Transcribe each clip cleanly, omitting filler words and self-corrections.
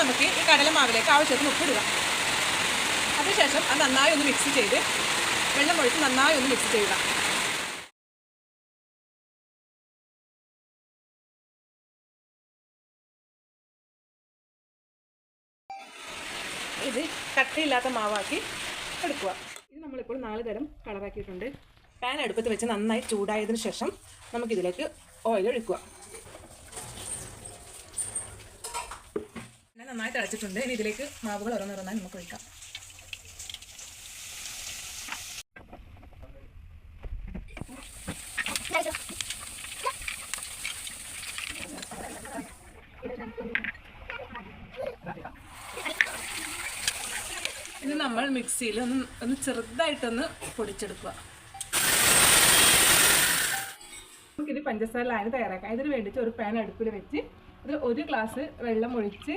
നമുക്ക് ഈ കടലമാവിലേക്ക് ആവശ്യത്തിന് ഉപ്പിടുക. അതിനുശേഷം അത് നന്നായി ഒന്ന് മിക്സ് ചെയ്ത് വെള്ളം ഒഴിച്ച് നന്നായി ഒന്ന് മിക്സ് ചെയ്യുക. ഇത് കട്ടയില്ലാത്ത മാവാക്കി എടുക്കുക. ഇത് നമ്മളിപ്പോൾ 4 തരം കളറാക്കിയിട്ടുണ്ട്. പാൻ അടുപ്പത്ത് വെച്ച് നന്നായി ചൂടായതിനു ശേഷം നമുക്കിതിലേക്ക് ഓയിൽ ഒഴിക്കുക. നന്നായി തിളച്ചിട്ടുണ്ട്. ഇനി ഇതിലേക്ക് മാവുകൾ ഓരോന്നോരോന്നായി നമുക്ക് ഒഴിക്കാം. ഇത് നമ്മൾ മിക്സിയിൽ ഒന്ന് ചെറുതായിട്ടൊന്ന് പൊടിച്ചെടുക്കുക. നമുക്കിത് പഞ്ചസാര ലായനി തയ്യാറാക്കാം. ഇതിന് വേണ്ടിയിട്ട് ഒരു പാൻ അടുപ്പിൽ വെച്ച് അതിൽ 1 ഗ്ലാസ് വെള്ളം ഒഴിച്ച്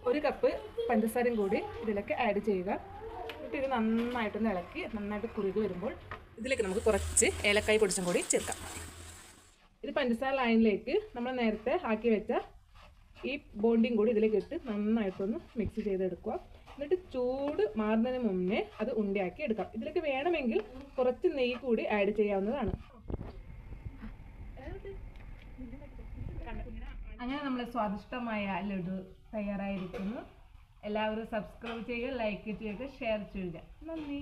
1 കപ്പ് പഞ്ചസാരയും കൂടി ഇതിലേക്ക് ആഡ് ചെയ്യുക. എന്നിട്ട് ഇത് നന്നായിട്ടൊന്ന് ഇളക്കി നന്നായിട്ട് കുറുകി വരുമ്പോൾ ഇതിലേക്ക് നമുക്ക് കുറച്ച് ഏലക്കായ് പൊടിച്ചും കൂടി ചേർക്കാം. ഇത് പഞ്ചസാര ലായനിലേക്ക് നമ്മൾ നേരത്തെ ആക്കി വെച്ച ഈ ബോണ്ടിയും കൂടി ഇതിലേക്ക് ഇട്ട് നന്നായിട്ടൊന്ന് മിക്സ് ചെയ്തെടുക്കുക. എന്നിട്ട് ചൂട് മാറുന്നതിന് മുന്നേ അത് ഉണ്ടയാക്കി എടുക്കാം. ഇതിലേക്ക് വേണമെങ്കിൽ കുറച്ച് നെയ്യ് കൂടി ആഡ് ചെയ്യാവുന്നതാണ്. അങ്ങനെ നമ്മുടെ സ്വാദിഷ്ടമായ ലഡു തയ്യാറായിരിക്കുന്നു. എല്ലാവരും സബ്സ്ക്രൈബ് ചെയ്യുക, ലൈക്ക് ചെയ്യുക, ഷെയർ ചെയ്യുക. നന്ദി.